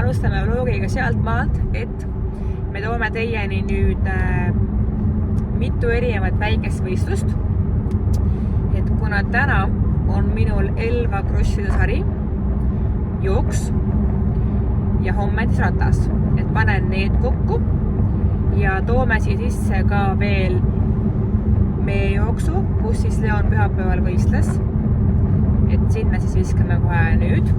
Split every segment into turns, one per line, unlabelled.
alustame vlogiga sealt maalt, et me toome teieni nüüd mitu erinevat väikest võistlust. Et kuna täna on minul Elva krosside sari, jooks ja homme ratas, et panen need kokku ja toome siia sisse ka veel meie jooksu, kus siis Leon pühapäeval võistles. Et sinna siis viskame kohe nüüd.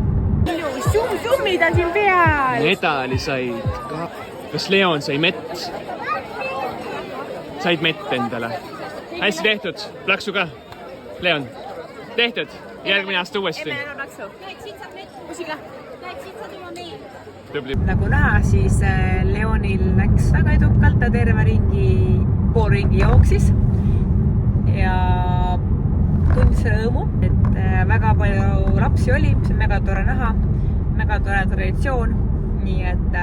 Summid on siin peal!
Medali said. Kas Leon sai mett? Said mett endale. Hästi tehtud. Plaksu ka. Leon, tehtud. Järgmine aasta uuesti.
Enne plaksu. Nagu näha, siis Leonil läks väga edukalt, ta terve pool ringi jooksis ja tundis rõõmu, et väga palju lapsi oli, see on väga tore näha, väga tore traditsioon, nii et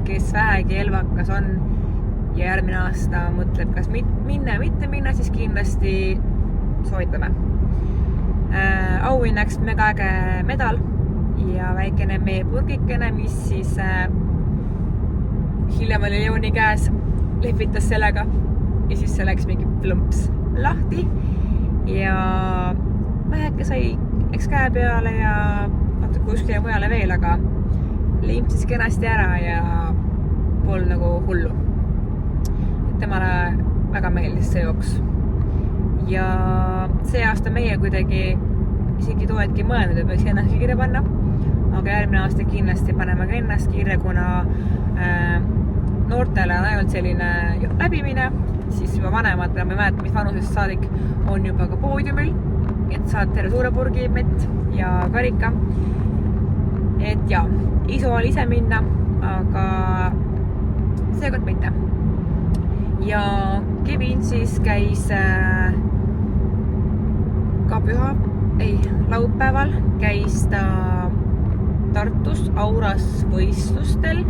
kes vähegi Elvakas on ja järgmine aasta mõtleb, kas minna või mitte minna, siis kindlasti soovitame. Auhinnaks mega äge medal ja väikene meie purgikene, mis siis hiljem oli Leoni käes, lehvitas sellega ja siis see läks mingi plõmps lahti ja väheke sai eks käe peale ja natuke kuskile mujale veel, aga limpsis kenasti ära ja pol nagu hullu. Temale väga meeldis see jooks. Ja see aasta meie kuidagi isegi toetki mõelnud, et võiks ennast kirja panna, aga järgmine aasta kindlasti paneme ka ennast kirja, kuna noortele on ainult selline läbimine, siis juba vanematele, ma ei mäleta, mis vanusest saadik on juba ka poodiumil, et saad terve suure purgi mett ja karika. Et ja, isu oli ise minna, aga seekord mitte. Ja Kevin siis käis ka laupäeval käis ta Tartus Auras võistlustel.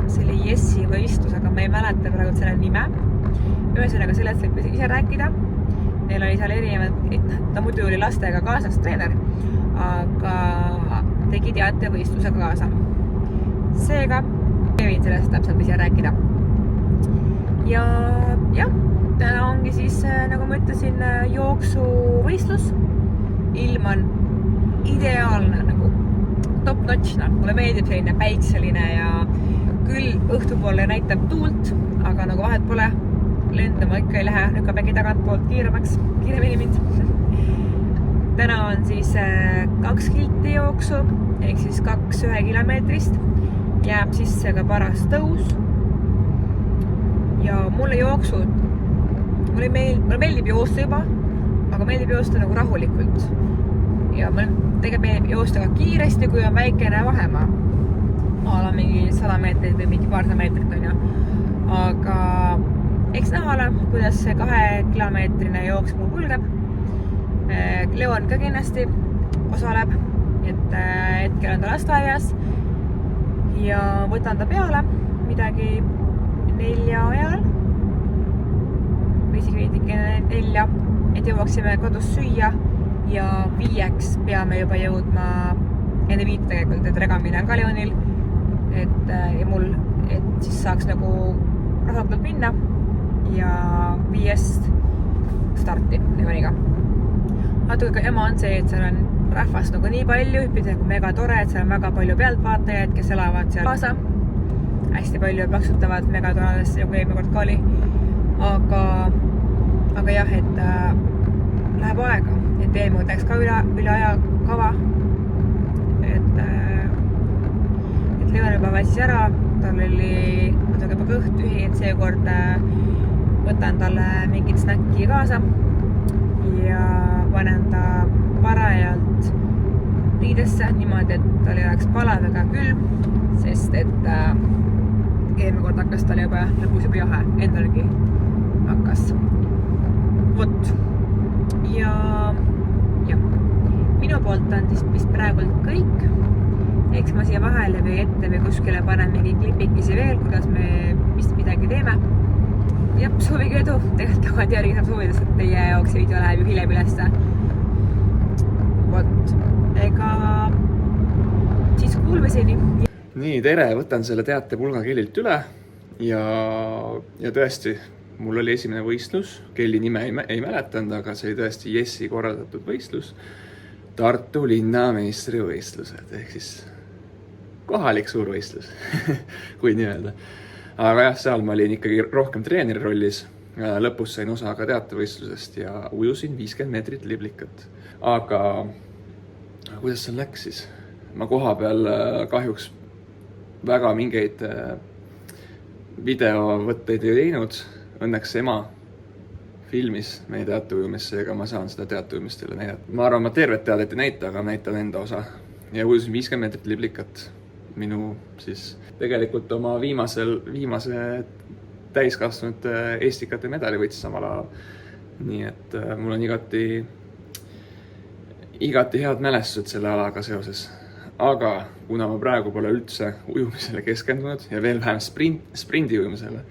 See oli Jessi võistlus, aga ma ei mäleta praegu selle nime. Ühesõnaga sellest võib ise rääkida. Neil oli seal erinevad, ta muidu oli lastega kaasas treener, aga tegi teatevõistlusega kaasa. Seega Kevin sellest täpselt ise rääkida. Ja jah, täna ongi siis, nagu ma ütlesin, jooksuvõistlus. Ilm on ideaalne, nagu top-notch. Mulle meeldib selline päikseline ja küll õhtupoole näitab tuult, aga nagu vahet pole, lendama ikka ei lähe, lükkab äkki tagantpoolt kiiremini mind. Täna on siis 2 kilti jooksu, ehk siis 2 1 kilomeetrist. Jääb sisse ka paras tõus. Ja mulle jooksud, mulle meeldib joosta juba, aga meeldib joosta nagu rahulikult. Ja mulle tegelikult meeldib joosta ka kiiresti, kui on väikene vahemaa. Ala mingi 100 meetrit või mingi paarsada meetrit on ju. Aga eks näha ole, kuidas see 2 kilomeetrine jooks mul kulgeb. Leon ka kindlasti osaleb, et hetkel on ta lasteaias ja võtan ta peale midagi 4 ajal või isegi veidikene 4, et jõuaksime kodus süüa ja 5 peame juba jõudma enne 5 tegelikult, et regamine on ka Leonil, et mul, et siis saaks nagu rahulikult minna ja 5 starti Leoniga. Natuke ema on see, et seal on rahvast nagu nii palju, hüppida nagu mega tore, et seal on väga palju pealtvaatajaid, kes elavad seal kaasa. Hästi palju plaksutavad mega toredesse, nagu eelmine kord ka oli. Aga jah, et läheb aega, et eelmine läks ka üle aja kava. Et Leon juba väsis ära, tal oli natuke juba kõht tühi, et seekord võtan talle mingit snäkki kaasa ja panen ta parajalt riidesse niimoodi, et tal ei oleks palav ega külm, sest et eelmine kord hakkas tal juba lõpus juba jahe, endalgi hakkas. Vot. Ja minu poolt on siis vist praegult kõik. Eks ma siia vahele või ette või kuskile panen mingi klipikisi veel, kuidas me vist midagi teeme. Ja soovige edu. Tegelikult tagant järgi saab soovida, et teie jaoks see video läheb ju hiljem ülesse. Vot. Ega järgmiseni.
Nii, tere, võtan selle teatepulga Kellilt üle ja tõesti, mul oli esimene võistlus, Kelli nime ei mäletanud, aga see oli tõesti Jessi korraldatud võistlus. Tartu linna meistrivõistlused, ehk siis kohalik suurvõistlus, kui nii öelda. Aga jah, seal ma olin ikkagi rohkem treeneri rollis. Lõpus sain osa ka teatevõistlusest ja ujusin 50 meetrit liblikat. Aga kuidas seal läks siis? Ma koha peal kahjuks väga mingeid videovõtteid ei teinud. Õnneks ema filmis meie teateujumisse, ega ma saan seda teateujumist teile näidata. Ma arvan, ma tervet teadet ei näita, aga näitan enda osa. Ja ujusin 50 meetrit liblikat. Minu siis tegelikult oma viimase täiskasvanud eestikate medali võitsin samal ajal. Nii et mul on igati head mälestused selle alaga seoses. Aga kuna ma praegu pole üldse ujumisele keskendunud ja veel vähem sprindi ujumisele,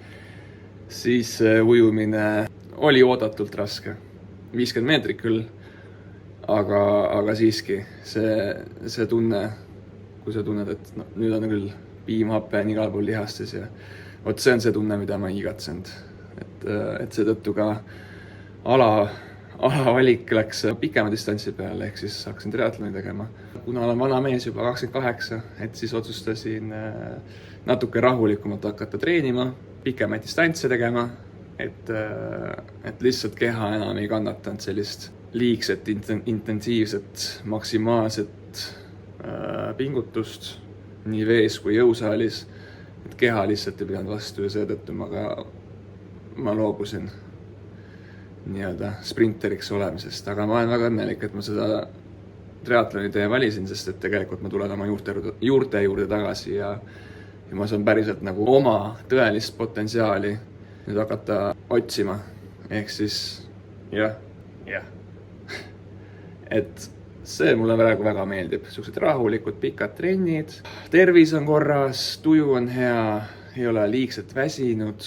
siis ujumine oli oodatult raske. 50 meetrit küll, aga siiski see tunne, kui sa tunned, et no, nüüd on küll piimhappe on igal pool lihastes ja vot see on see tunne, mida ma igatsenud. Et seetõttu ka alavalik läks pikema distantsi peale, ehk siis hakkasin triatloni tegema. Kuna olen vana mees juba 28, et siis otsustasin natuke rahulikumalt hakata treenima, pikemaid distantse tegema, et lihtsalt keha enam ei kannatanud sellist liigset, intensiivset, maksimaalset pingutust nii vees kui jõusaalis. Et keha lihtsalt ei pidanud vastu ja seetõttu ma loobusin nii-öelda sprinteriks olemisest. Aga ma olen väga õnnelik, et ma seda triatloni tee valisin, sest et tegelikult ma tulen oma juurte juurde tagasi ja ma saan päriselt nagu oma tõelist potentsiaali nüüd hakata otsima. Ehk siis, jah. Et see mulle praegu väga meeldib. Suhted rahulikud, pikad trennid. Tervis on korras, tuju on hea, ei ole liigselt väsinud.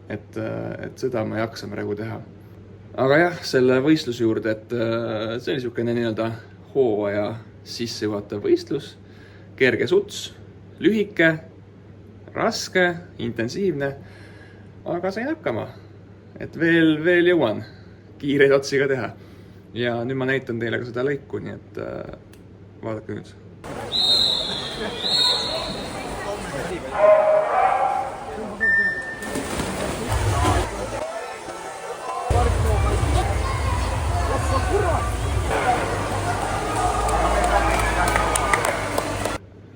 Et seda ma jaksan praegu teha. Aga jah, selle võistluse juurde, et see oli niisugune nii-öelda hooaja sissejuhatav võistlus. Kerge suts, lühike, raske, intensiivne, aga sain hakkama. Et veel jõuan kiireid otsi ka teha. Ja nüüd ma näitan teile ka seda lõiku, nii et vaadake nüüd.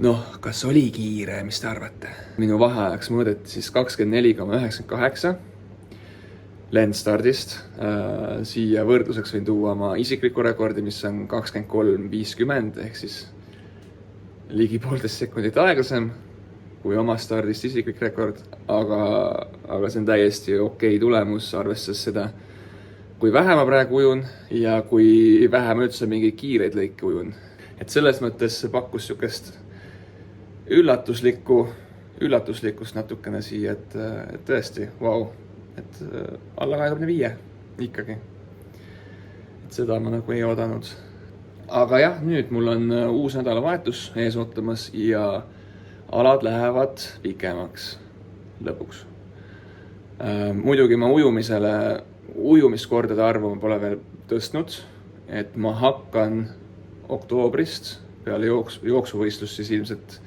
Noh, kas oli kiire, mis te arvate? Minu vaheajaks mõõdeti siis 24,98 lendstardist. Siia võrdluseks võin tuua oma isikliku rekordi, mis on 23.50 ehk siis ligi 1,5 sekundit aeglasem kui oma stardist isiklik rekord, aga see on täiesti okei tulemus, arvestades seda, kui vähe ma praegu ujun ja kui vähe ma üldse mingeid kiireid lõike ujun. Et selles mõttes see pakkus niisugust üllatuslikkust natukene siia, et tõesti, vau. Et alla 25 ikkagi. Et seda ma nagu ei oodanud. Aga jah, nüüd mul on uus nädalavahetus ees ootamas ja alad lähevad pikemaks lõpuks. Muidugi ma ujumiskordade arvu ma pole veel tõstnud, et ma hakkan oktoobrist peale jooksuvõistlust siis ilmselt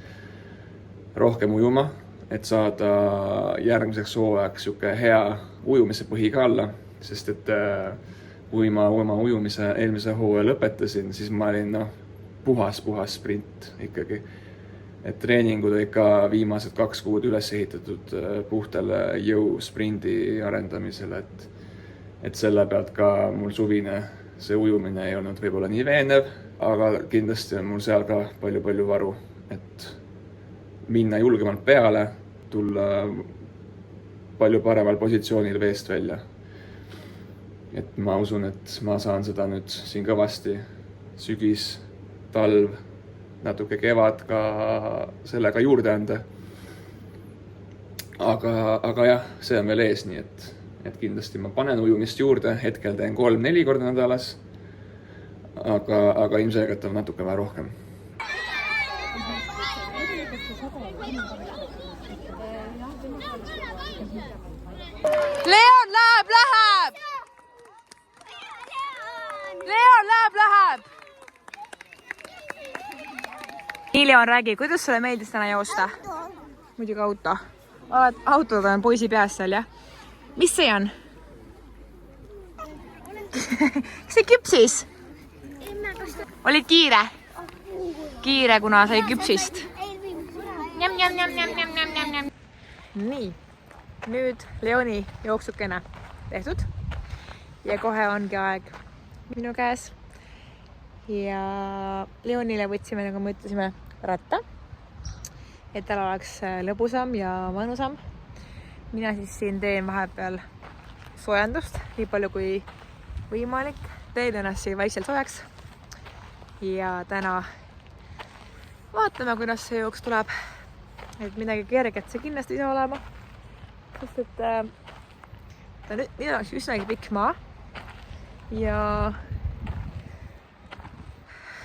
rohkem ujuma, et saada järgmiseks hooajaks siuke hea ujumise põhi ka alla, sest et kui ma oma ujumise eelmise hooaja lõpetasin, siis ma olin puhas sprint ikkagi. Et treeningud ikka viimased 2 kuud üles ehitatud puhtale jõusprindi arendamisele, et selle pealt ka mul suvine see ujumine ei olnud võib-olla nii veenev, aga kindlasti on mul seal ka palju varu, et minna julgemalt peale, tulla palju paremal positsioonil veest välja. Et ma usun, et ma saan seda nüüd siin kõvasti sügis, talv, natuke kevad ka sellega juurde anda. Aga jah, see on veel ees, nii et kindlasti ma panen ujumist juurde, hetkel teen 3-4 korda nädalas, aga ilmselgelt on natuke vähe rohkem.
Leon läheb! Leon läheb! Nii, Leon, räägi, kuidas sulle meeldis täna joosta? Muidugi auto. Autod on poisi peas seal, jah? Mis see on? See küpsis? Olid kiire? Kiire, kuna sai küpsist. Nii, nüüd Leoni jooksukene tehtud. Ja kohe ongi aeg minu käes. Ja Leonile võtsime, nagu me ütlesime, ratta, et tal oleks lõbusam ja mõnusam. Mina siis siin teen vahepeal soojendust, nii palju kui võimalik. Teen ennast siin vaikselt soojaks. Ja täna vaatame, kuidas see jooks tuleb. Et midagi kerget see kindlasti ei saa olema. Sest et ta nüüd on üsnagi pikk maa. Ja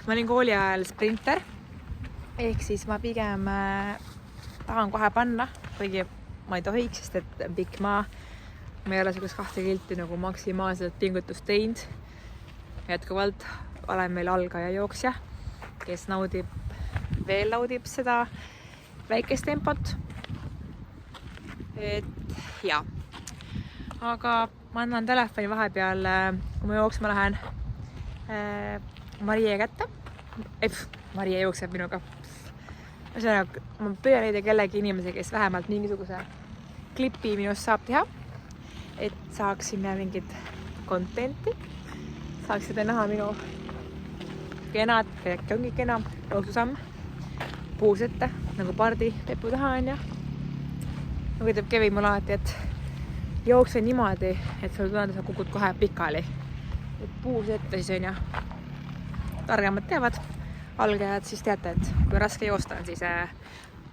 ma olin kooli ajal sprinter. Ehk siis ma pigem tahan kohe panna. Kuigi ma ei tohiks, sest et pikk maa. Ma ei ole selleks 2 kilti nagu maksimaalselt pingutust teinud. Jätkuvalt olen meil algaja jooksja, kes veel naudib seda väikest tempot. Et jaa. Aga ma annan telefoni vahepeal, kui ma jooksma lähen Marie kätte. Marie jookseb minuga. Ma püüan leida kellegi inimese, kes vähemalt mingisuguse klipi minust saab teha. Et saaksime mingit contenti. Saaksite näha minu kenad, äkki ongi kena jooksusamm. Puus ette, nagu pardi pepu taha on ja. Nagu ütleb Kevin mulle alati, et jookse niimoodi, et sul tunne, sa kukud kohe pikali. Et puus ette siis on ja. Targemad teavad, algajad siis teate, et kui raske joosta on, siis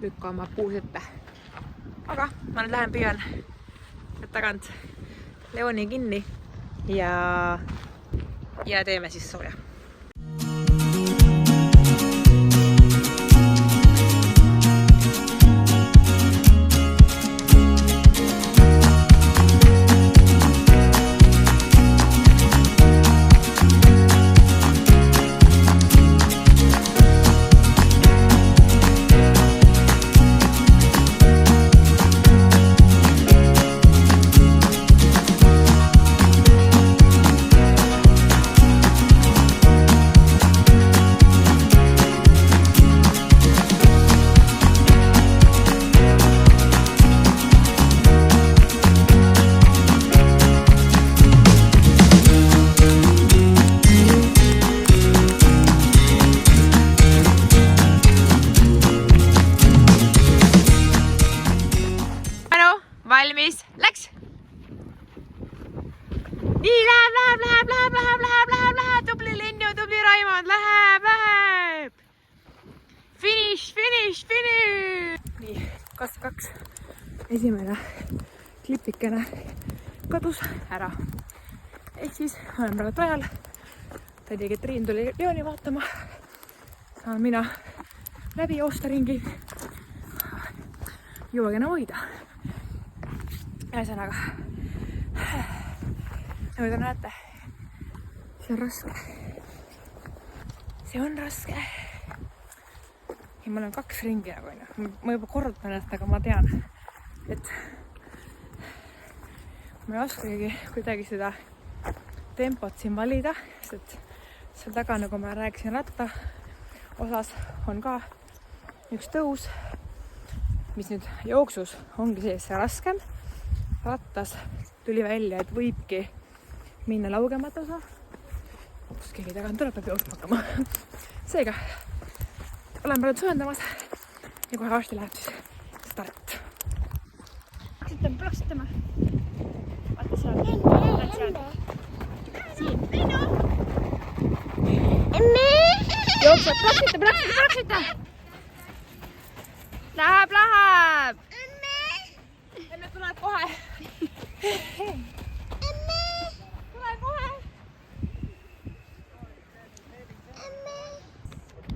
lükka oma puus ette. Aga ma nüüd lähen püüan tagant Leoni kinni ja teeme siis sooja. Valmis, läks! Nii, läheb! Tubli Linnu, tubli Raimond, läheb! Finish! Nii, 2. Esimene klipikene kadus ära. Ehk siis olen praegu ajal. Tädi Ketriin tuli Leoni vaatama. Saan mina läbi joosta ringi. Jõuagi enam hoida. Ühesõnaga, nagu te näete, see on raske. Ja mul on 2 ringi nagu on. Ma juba korrutan ennast, aga ma tean, et ma ei oskagi kuidagi seda tempot siin valida, sest seal taga, nagu ma rääkisin ratta osas, on ka üks tõus, mis nüüd jooksus ongi see raskem. Rattas tuli välja, et võibki minna laugemat osa. Kus keegi tagant tuleb, peab jooksma hakkama. Seega, olen praegu sööndamas ja kohe varsti läheb siis start. Plaksitame. Vaata seal. Siin. Jookseb, plaksita. Läheb. Enne tuleb kohe. Tuleb kohe.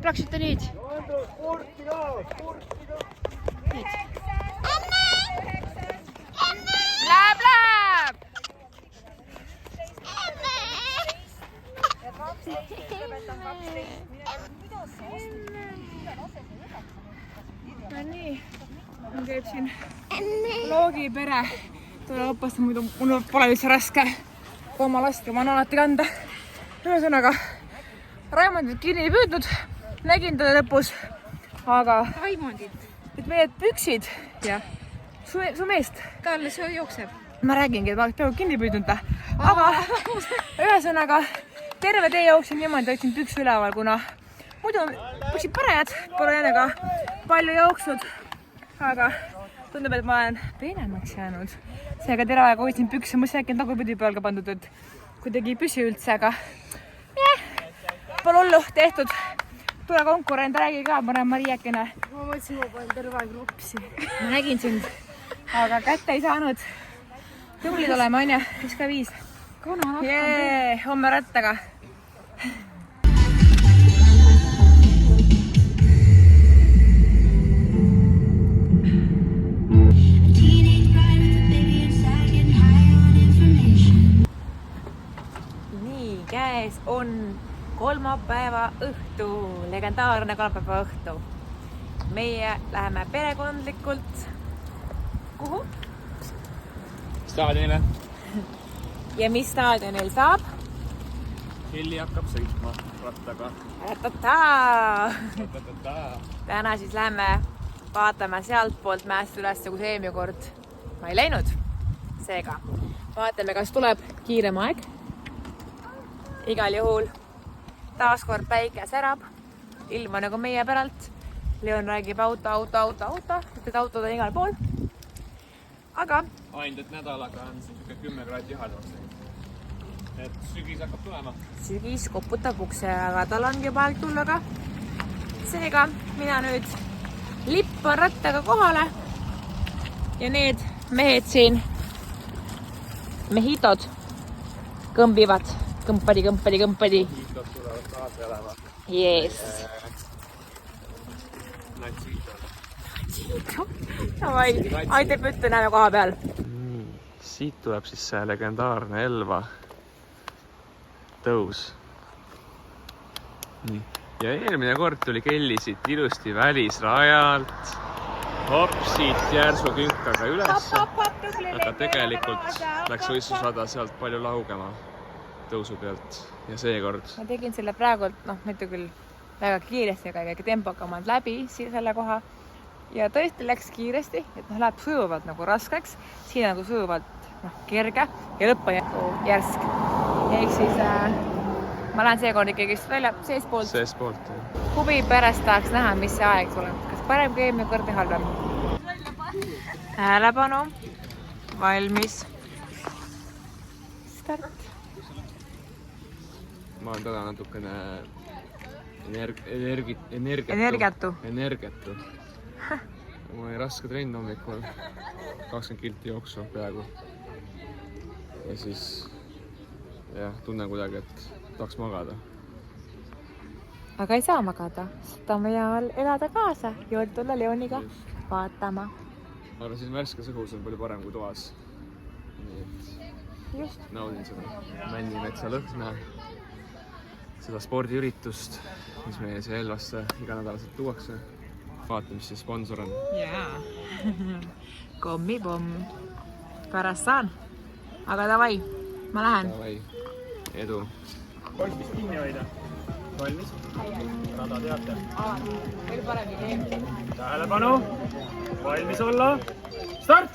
Plaksita nüüd. Läheb! No nii, mul käib siin loogipere. Tule õppasta, muidu mul pole üldse raske oma laske, ma olen alati kanda. Ühesõnaga, Raimondit kinni ei püüdnud, nägin teda lõpus, aga et meie püksid ja su meest.
Ta alles jookseb.
Ma räägingi, et ma oleks peaaegu kinni püüdnud ta. Aga ühesõnaga, terve tee jooksin niimoodi, hoidsin pükse üleval, kuna muidu püksid parajad, pole enne ka palju jooksnud. Aga tundub, et ma olen peenemaks jäänud. Seega terve aega hoidsin pükse, mõtlesin äkki tagurpidi peal ka pandud, et kuidagi ei püsi üldse, aga pole hullu tehtud. Tule konkurent, räägi ka, ma olen Mariakene.
Ma mõtlesin, ma panen terve aeg lupsi.
Ma nägin sind, aga kätte ei saanud. Tublid oleme, on ju? 5K5. Jee, homme rattaga. Nii, käes on kolmapäeva õhtu, legendaarne kolmapäeva õhtu. Meie läheme perekondlikult. Kuhu?
Staadionile.
Ja mis staadionil saab?
Kelly hakkab sõitma rattaga.
Täna siis läheme vaatame sealt poolt mäest üles, kus eelmine kord ma ei läinud. Seega vaatame, kas tuleb kiirem aeg. Igal juhul taaskord päike särab. Ilm on nagu meie päralt. Leon räägib auto, et autod on igal pool. Aga
Ainult nädalaga on 10 kraadi jahedaks. Et sügis hakkab tulema.
Sügis koputab ukse, aga tal on juba aeg tulla ka. Seega mina nüüd lippan rattaga kohale. Ja need mehed siin, mehitod, kõmbivad. Kõmpadi.
Hiitod tulevad kaasa elama.
Yes. Aitab ütle, näeme koha peal.
Siit tuleb siis see legendaarne Elva tõus. Nii. Ja eelmine kord tuli Kelly siit ilusti välisrajalt. Siit järsu künkaga üles. Aga tegelikult läks võistlusrada sealt palju laugema tõusu pealt. Ja seekord.
Ma tegin selle praegu, mitte küll väga kiiresti, aga tempokamalt läbi selle koha. Ja tõesti läks kiiresti, et läheb sujuvalt nagu raskeks. Siin nagu sujuvalt kerge ja lõpp on järsk. Ja eks siis ma lähen seekord ikkagi välja seespoolt.
Seespoolt.
Huvi pärast tahaks näha, mis see aeg tuleb. Kas parem kui eelmine kord või halvem? Tähelepanu. Valmis. Start.
Ma olen täna natukene energiatu. Mul oli raske trenn hommikul. 20 kilti jooksu peaaegu. Ja siis tunnen kuidagi, et tahaks magada.
Aga ei saa magada, sest on vaja elada kaasa ja tulla Leoniga vaatama.
Ma arvan, siin värskes õhus on palju parem kui toas. Nii et naudin seda Männimetsa lõhna, seda spordiüritust, mis meie siia Elvasse iganädalaselt tuuakse. Vaatame, mis see sponsor on.
Jaa. Kommipomm. Pärast saan. Aga davai, ma lähen.
Davai. Edu.
Poistist kinni hoida. Valmis? Rada teate.
Veel parem idee.
Tähelepanu. Valmis olla. Start!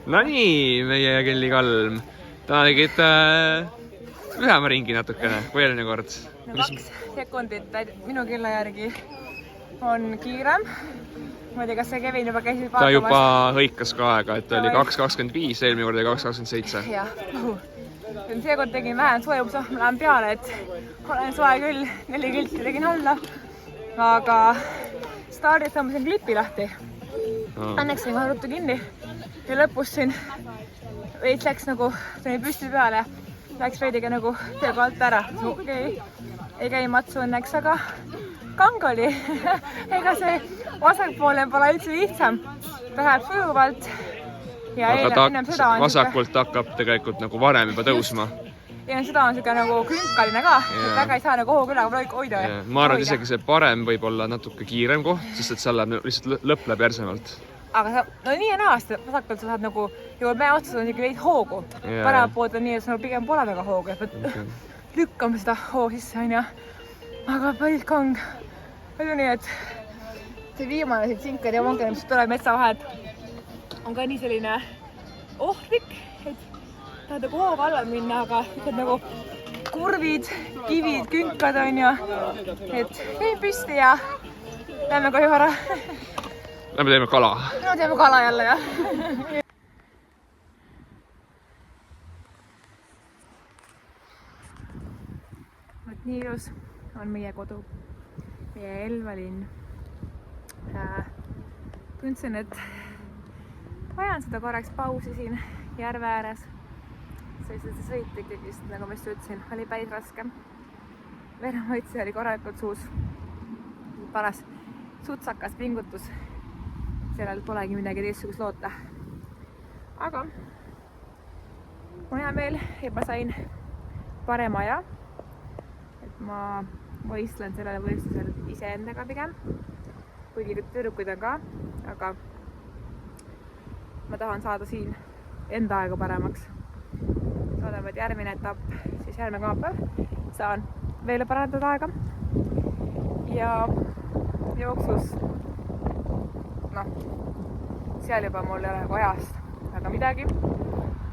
No nii, meie ja Kelly Kalm. Täna tegid lühema ringi natukene kui eelmine kord.
2 sekundit minu kella järgi on kiirem. Ma ei tea, kas see Kevin juba käisid vaatamas.
Ta juba hõikas ka aega, et oli 2.25, eelmine kord oli 2.27.
Jah. Seekord tegin vähem soojumsa, ma lähen peale, et olen soe küll. 4 kilti tegin alla. Aga stardis tõmbasin klipi lahti. Õnneks sain kohe ruttu kinni. ja lõpus siin veits läks nagu püsti peale, läks veidigi nagu peaaegu alt ära. Okei, ei käi matsu õnneks, aga kang oli. Ega see vasakpoolne pole üldse lihtsam. Ta läheb sujuvalt ja ennem seda on
vasakult hakkab tegelikult nagu varem juba tõusma.
Ja seda on siuke nagu künkaline ka, et väga ei saa nagu hoogu üle hoida.
Ma arvan, et isegi see parem võib olla natuke kiirem koht, sest et seal läheb lihtsalt lõpp läheb järsemalt.
Aga sa, no nii ja naa, vasakult sa saad nagu, juba mäe otsas on ikka veid hoogu. Parem poolt on nii, et sul pigem pole väga hoogu, et lükkame seda hoo sisse, on ja. Aga päris kang. Palju nii, et see viimane siit sinkad ja monker, mis tuleb metsa vahelt, on ka nii selline ohtlik, et tahad nagu hooga alla minna, aga ütled nagu kurvid, kivid, künkad on ja, et jäin püsti ja lähme koju ära.
Lähme teeme kala.
No teeme kala jälle, jah. Võt nii ilus on meie kodu, meie Elva linn. Tundsin, et vajan seda korraks pausi siin järve ääres. See sõit ikkagi, nagu ma just ütlesin, oli päris raske. Veremaitse oli korralikult suus. Paras sutsakas pingutus. Sellel polegi midagi teistsugust loota. Aga mul hea meel, et ma sain parema aja. Et ma võistlen sellele võistlusel iseendaga pigem. Kuigi tüdrukuid on ka, aga ma tahan saada siin enda aega paremaks. Loodame, et järgmine etapp, siis järgmine kolmapäev, saan veel parandada aega. Ja jooksus, noh, seal juba mul ei ole nagu ajast väga midagi.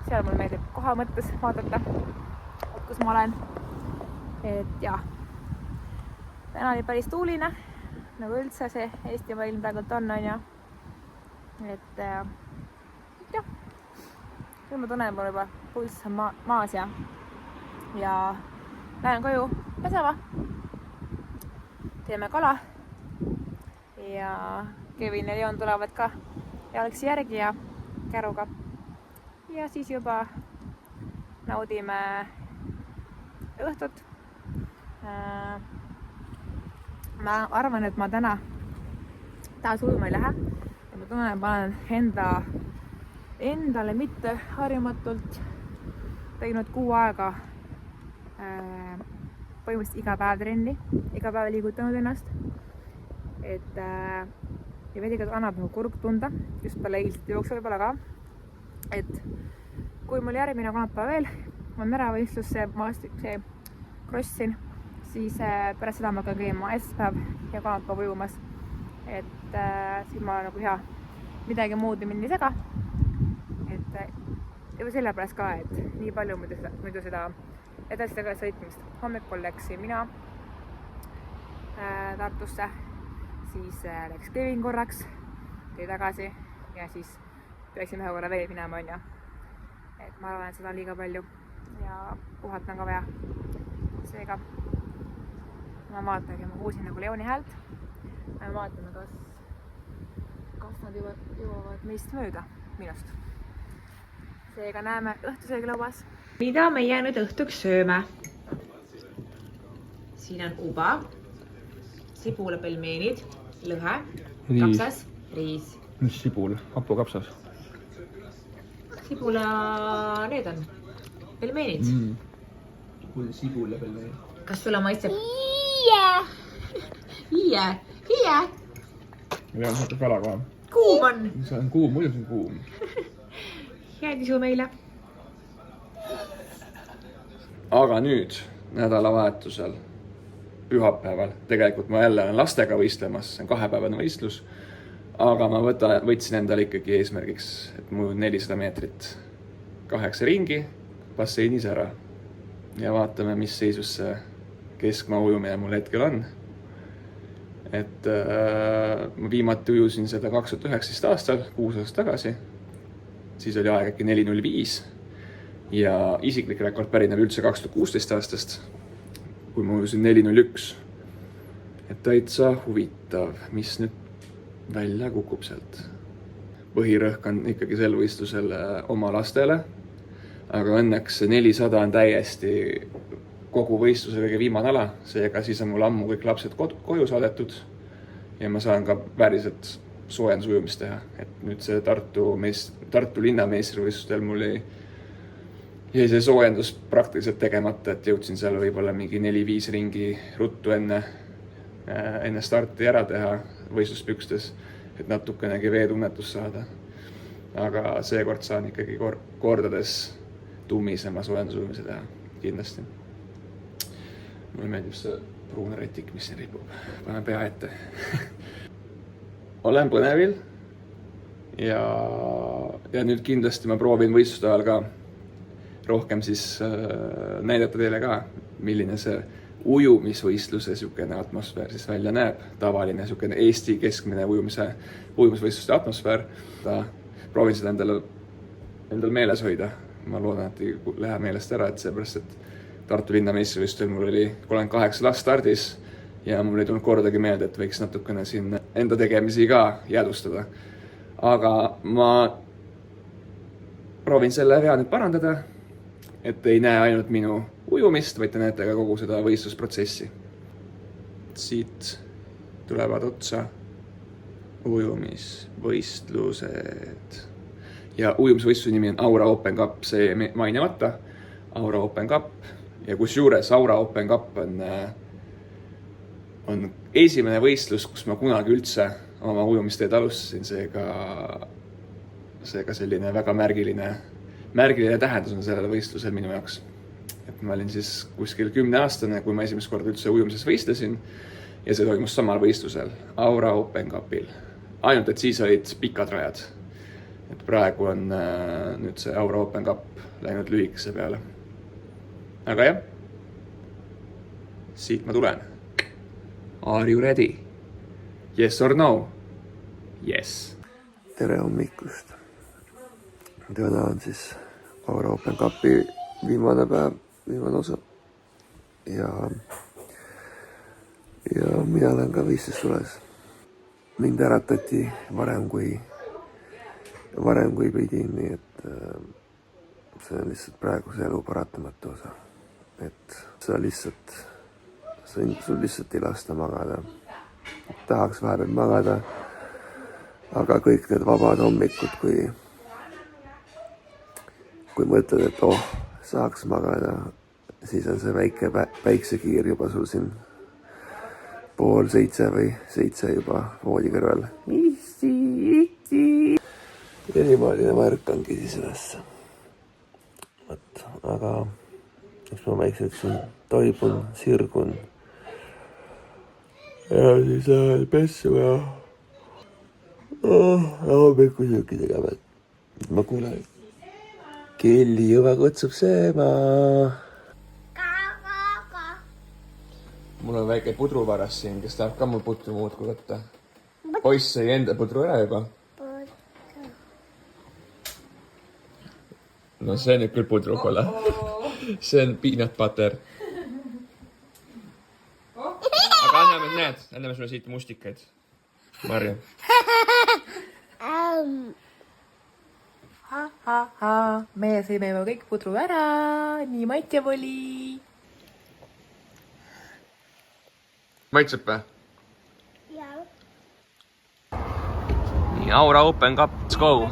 Seal mul meeldib koha mõttes vaadata, kus ma olen. Et jah, täna oli päris tuuline, nagu üldse see Eesti ilm praegult on ja. Et jah, küll ma tunnen, mul juba pulss on maas ja lähen koju pesema. Teeme kala ja Kevin ja Leon tulevad ka Aleksi järgi ja Käruga. Ja siis juba naudime õhtut. Ma arvan, et ma täna taas ujuma ei lähe. Ja ma tunnen, et ma olen endale mitte harjumatult teinud 6 aega põhimõtteliselt iga päev trenni, iga päev liigutanud ennast. Et ja veidikalt annab nagu kurg tunda, just peale eilset jooksu võib-olla ka. Et kui mul järgmine kolmapäev veel on äravõistlus, see crossin, siis pärast seda ma hakkan käima esmaspäev ja kolmapäev ujumas. Et siis ma nagu hea midagi muud mind ei sega. Et juba sellepärast ka, et nii palju muidu seda edasi-tagasi sõitmist. Hommikul läksin mina Tartusse, siis läks Kevin korraks, tõi tagasi ja siis läksin ühe korra veel minema, on ja. Et ma arvan, et seda on liiga palju ja puhata on ka vaja. Seega ma vaatan, ma kuulsin nagu Leoni häält. Me vaatame, kas nad jõuavad meist mööda minust. Seega näeme õhtusöögilauas. Mida meie nüüd õhtuks sööme? Siin on uba, sibulapelmeenid, lõhe, kapsas, riis.
Mis sibul? Hapukapsas?
Sibula, need on pelmeenid.
Sibulapelmeenid.
Kas sulle maitseb? Iie.
Meil on natuke kala kohe.
Kuum on.
See on kuum, muidu see on kuum.
Head isu meile.
Aga nüüd nädalavahetusel, pühapäeval, tegelikult ma jälle olen lastega võistlemas, see on 2-päevane võistlus. Aga ma võtsin endale ikkagi eesmärgiks, et mu 400 meetrit 8 ringi basseinis ära. Ja vaatame, mis seisus see keskmaa ujumine mul hetkel on. Et ma viimati ujusin seda 2019 aastal, 6 aastat tagasi. Siis oli aeg äkki 4.05 ja isiklik rekord pärineb üldse 2016 aastast, kui ma ujusin 4.01. Et täitsa huvitav, mis nüüd välja kukub sealt. põhirõhk on ikkagi sel võistlusel oma lastele. Aga õnneks see 400 on täiesti kogu võistluse kõige viimane ala, seega siis on mul ammu kõik lapsed koju saadetud ja ma saan ka päriselt soojendusujumist teha. Et nüüd see Tartu linna meistrivõistlustel mul jäi see soojendus praktiliselt tegemata, et jõudsin seal võib-olla mingi 4-5 ringi ruttu enne starti ära teha võistluspükstes, et natukenegi veetunnetust saada. Aga seekord saan ikkagi kordades tummisema soojendusujumise teha, kindlasti. Mulle meeldib see pruun retik, mis siin ripub. Panen pea ette. Olen põnevil ja nüüd kindlasti ma proovin võistluste ajal ka rohkem siis näidata teile ka, milline see ujumisvõistluse sükene atmosfäär siis välja näeb. Tavaline sükene Eesti keskmine ujumisvõistluste atmosfäär. Proovin seda endal meeles hoida. Ma loodan, et ei lähe meelest ära, et seepärast, et Tartu linna meistrivõistlustel mul oli 38 last stardis ja mul ei tulnud kordagi meelde, et võiks natukene siin enda tegemisi ka jäädustada. Aga ma proovin selle vea nüüd parandada, et ei näe ainult minu ujumist, vaid te näete ka kogu seda võistlusprotsessi. Siit tulevad otsa ujumisvõistlused. Ja ujumisvõistluse nimi on Aura Open Cup, see mainimata. Aura Open Cup. Ja kus juures Aura Open Cup on esimene võistlus, kus ma kunagi üldse oma ujumisteed alustasin, seega selline väga märgiline tähendus on sellele võistlusel minu jaoks. Et ma olin siis kuskil 10-aastane, kui ma esimest korda üldse ujumises võistlesin ja see toimus samal võistlusel, Aura Open Cupil. Ainult, et siis olid pikad rajad. Et praegu on nüüd see Aura Open Cup läinud lühikese peale. Aga jah, siit ma tulen. Are you ready? Yes or no? Yes.
Tere hommikust. Täna on siis Aura Open Cupi viimane päev, viimane osa. Ja mina olen ka 15 tules. Mind äratati varem kui pidin, nii et see on lihtsalt praeguse elu paratamatu osa. Et sul lihtsalt ei lasta magada. Tahaks vahepeal magada, aga kõik need vabad hommikud, kui mõtled, et saaks magada, siis on see väike päiksekiir juba sul siin 6:30 või 7 juba voodi kõrval. Ja niimoodi ma ärkangi siis ülesse. Aga eks ma väikselt siin toibun, sirgun ja siis pessu ja hommikusööki tegema. Ma kuulen, Kelly juba kutsub sööma. Mul on väike pudruvaras siin, kes tahab ka mul pudru muudku võtta. Poiss sai enda pudru ära juba. No see nüüd küll pudru pole. See on peanut butter. Aga anname sulle siit mustikaid. Marja.
Meie sõime juba kõik pudru ära. Nii maitsev oli.
Maitseb või? Jaa. Nii, Aura Open Cup, let's go.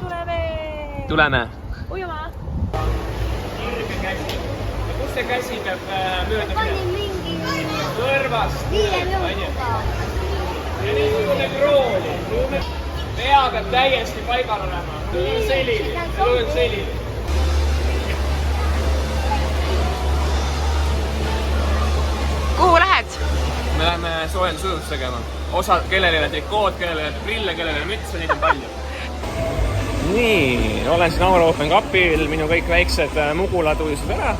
Tuleme.
Ujuma.
Kus see käsi peab mööda minema? Kõrvast. Ja niisugune krooli. Pea peab täiesti paigal olema. Tulun selili.
Kuhu lähed?
Me läheme soojendusujumist tegema. Osa, kellele trikood, kellele prille, kellele mütse, neid on palju. Nii, olen siin Aura Open Cupil, minu kõik väiksed mugulad ujusid ära.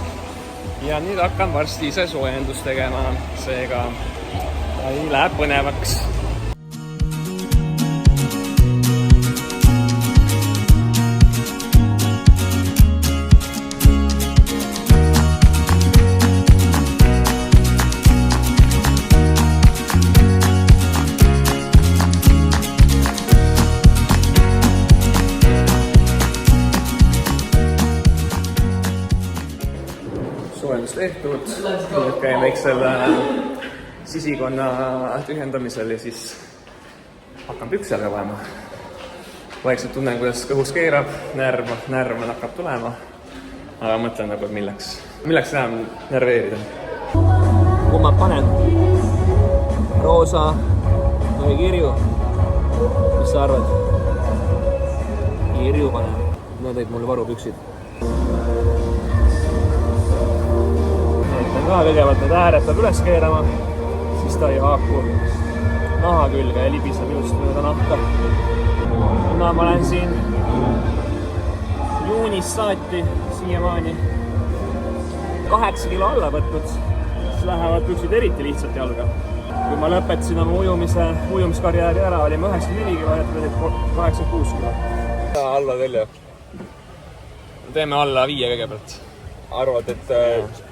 Ja nüüd hakkan varsti ise soojendust tegema. Seega läheb põnevaks. tulemus tehtud. Nüüd käime väiksel sisikonna tühjendamisel ja siis hakkan pükse jalga panema. Vaikselt tunnen, kuidas kõhus keerab, närv hakkab tulema. Aga mõtlen nagu, et milleks enam närveerida. Kui ma panen roosa või kirju, mis sa arvad? Kirju panen. Nad tõid mulle varupüksid. Mõtlen ka kõigepealt need ääred peab üles keerama, siis ta ei haaku naha külge ja libiseb ilusti mööda nahka. Kuna ma olen siin juunist saati siiamaani 8 kilo alla võtnud, siis lähevad püksid eriti lihtsalt jalga. Kui ma lõpetasin oma ujumiskarjääri ära, olime 94 kilo ja nüüd 86 kilo. Alla telja. Teeme alla 5 kõigepealt. Arvad, et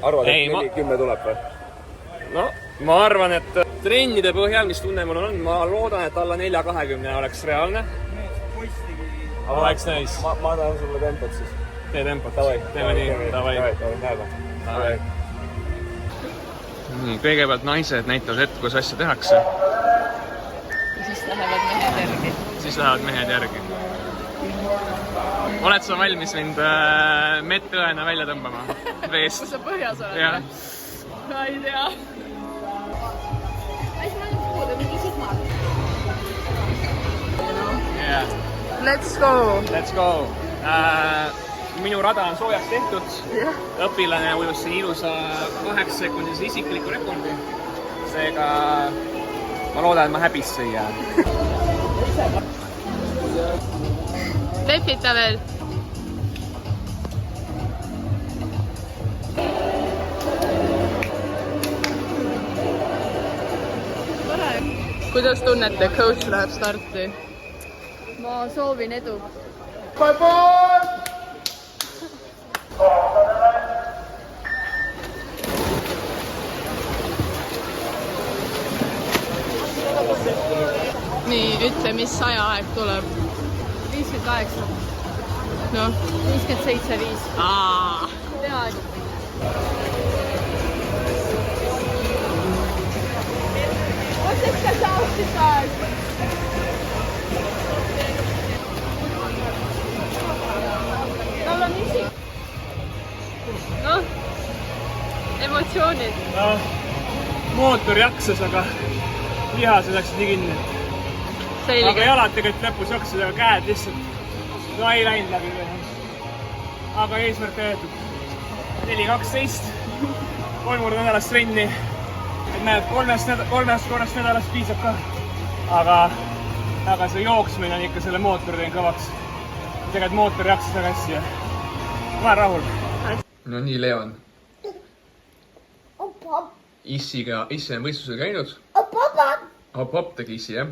4-10 tuleb või? No, ma arvan, et trennide põhjal, mis tunne mul on, ma loodan, et alla 4-20 oleks reaalne. Oleks näis. Ma tahan sulle tempot siis. Tee tempot. Teeme nii. Kõigepealt naised näitavad hetk, kus asja tehakse.
Ja siis lähevad mehed järgi. Oled sa valmis mind medõena välja tõmbama veest? Kus sa põhjas oled? Jah. Ma ei tea. Siis ma olen kuulda mingi signaal. Let's go! Let's go! Minu rada on soojaks tehtud. Õpilane ujus siin ilusa 8-sekundise isikliku rekordi. Seega ma loodan, et ma häbisse ei jää. Lehvita veel! Kuidas tunnete? Coach läheb starti.
Ma soovin edu.
Nii, ütle, mis ajaaeg tuleb?
58.
No.
57.5. Peaaegu. Ooteks ka sausti taas. Tal on isik.
Noh, emotsioonid.
Mootor jaksas, aga lihased läksid nii kinni. Aga jalad tegelikult lõpus jaksid, aga käed lihtsalt ei läinud läbi. Aga eesmärk täidetud. 4-12, 3 korda nädalast trenni. Et näed, 3 korrast nädalast piisab ka. Aga see jooksmine on ikka selle mootori teinud kõvaks. Tegelikult mootor jaksas väga hästi ja ma olen rahul. No nii, Leon. Issi on võistlusel käinud. Op-op tegi Issi, jah.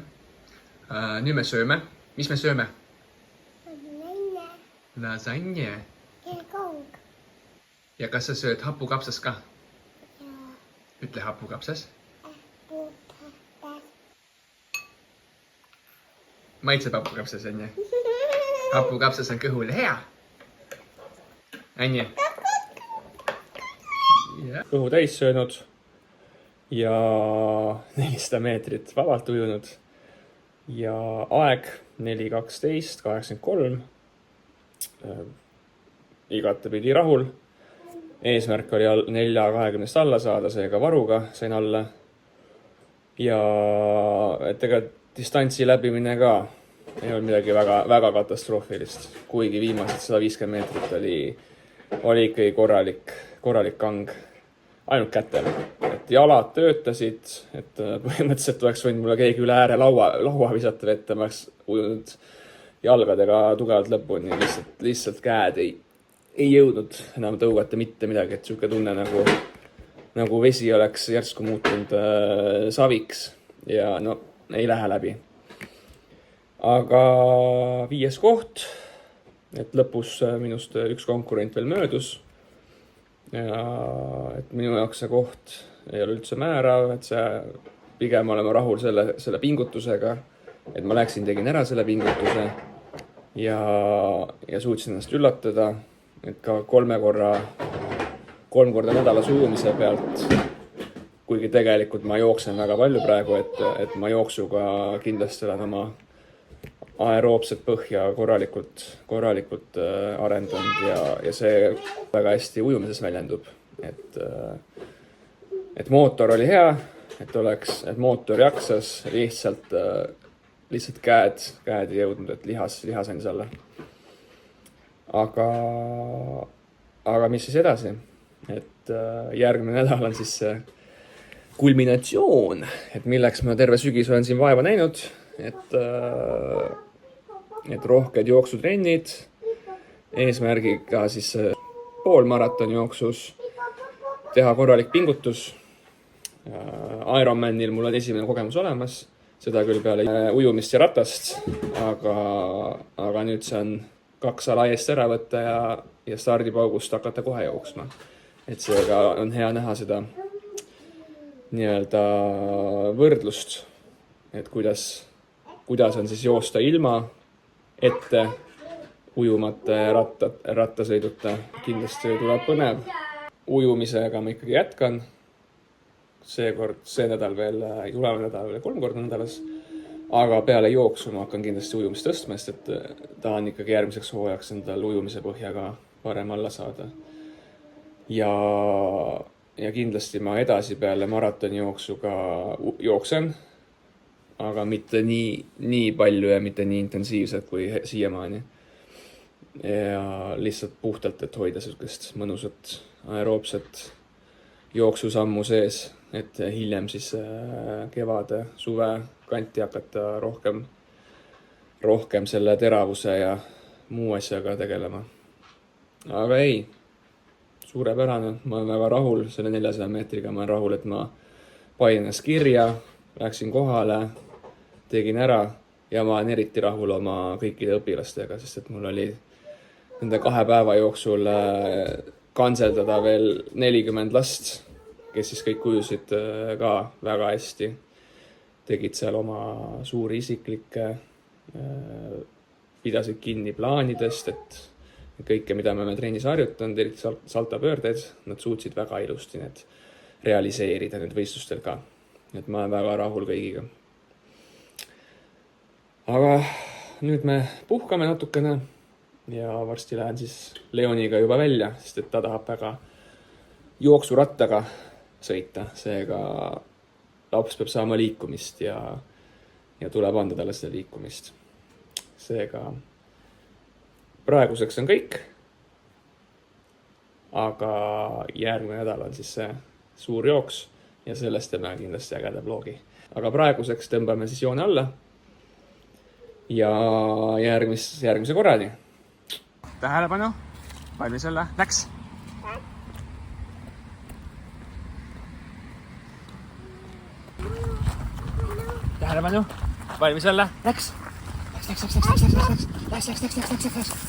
Nüüd me sööme. Mis me sööme? Lasagne. Ja kas sa sööd hapukapsas ka? Ütle hapukapsas. Maitseb hapukapsas, on ju? Hapukapsas on kõhule hea. On ju? Kõhu täis söönud ja 400 meetrit vabalt ujunud. Ja aeg 4.12.83. Igatepidi rahul. Eesmärk oli 4.20 alla saada, seega varuga sain alla. Ja ega distantsi läbimine ka ei olnud midagi väga katastroofilist. Kuigi viimased 150 meetrit oli ikkagi korralik kang. Ainult kätel. Et jalad töötasid, et põhimõtteliselt oleks võinud mulle keegi üle ääre laua visata vette, ma oleks ujunud jalgadega tugevalt lõpuni, lihtsalt käed ei jõudnud enam tõugata mitte midagi, et siuke tunne nagu vesi oleks järsku muutunud saviks ja no ei lähe läbi. Aga 5. koht, et lõpus minust üks konkurent veel möödus. Ja et minu jaoks see koht ei ole üldse määrav, et see pigem olema rahul selle pingutusega, et ma tegin ära selle pingutuse ja suutsin ennast üllatada, et ka 3 3 korda nädalas ujumise pealt, kuigi tegelikult ma jooksen väga palju praegu, et ma jooksuga kindlasti olen oma aeroobset põhja korralikult arendanud ja see väga hästi ujumises väljendub. Et mootor oli hea, et mootor jaksas, lihtsalt käed ei jõudnud, et lihas andis alla. Aga mis siis edasi? Et järgmine nädal on siis see kulminatsioon, et milleks ma terve sügis olen siin vaeva näinud, et rohked jooksutrennid, eesmärgiga siis poolmaratoni jooksus teha korralik pingutus. Ironmanil mul on esimene kogemus olemas, seda küll peale ujumist ja ratast, aga nüüd see on 2 ala eest ära võtta ja stardipaugust hakata kohe jooksma. Et seega on hea näha seda nii-öelda võrdlust, et kuidas on siis joosta ilma ette ujumata ja rattasõiduta. Kindlasti tuleb põnev. Ujumisega ma ikkagi jätkan. See nädal veel, tulev nädal veel 3 korda nädalas. Aga peale jooksu ma hakkan kindlasti ujumist tõstma, sest et tahan ikkagi järgmiseks hooajaks endal ujumise põhjaga parem alla saada. Ja kindlasti ma edasi peale maratoni jooksuga jooksen, aga mitte nii palju ja mitte nii intensiivselt kui siiamaani. Ja lihtsalt puhtalt, et hoida sellist mõnusat aeroobset jooksusammu sees, et hiljem siis kevade, suve kanti hakata rohkem selle teravuse ja muu asjaga tegelema. Aga ei, suurepärane, ma olen väga rahul selle 400 meetriga, ma olen rahul, et ma panin ennast kirja, läksin kohale, tegin ära ja ma olen eriti rahul oma kõikide õpilastega, sest et mul oli nende 2 päeva jooksul kantseldada veel 40 last, kes siis kõik ujusid ka väga hästi. Tegid seal oma suuri isiklikke, pidasid kinni plaanidest, et kõike, mida me oleme trennis harjutanud, eriti saltapöörded, nad suutsid väga ilusti need realiseerida nüüd võistlustel ka. Et ma olen väga rahul kõigiga. Aga nüüd me puhkame natukene ja varsti lähen siis Leoniga juba välja, sest et ta tahab väga jooksurattaga sõita. Seega laps peab saama liikumist ja tuleb anda talle seda liikumist. Seega praeguseks on kõik, aga järgmine nädal on siis see suur jooks ja sellest teeme kindlasti ägeda vlogi. Aga praeguseks tõmbame siis joone alla ja järgmise korrani. Tähelepanu, valmis olla, läks! Tähelepanu, valmis olla, läks! Läks!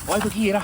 Oi kui kiire!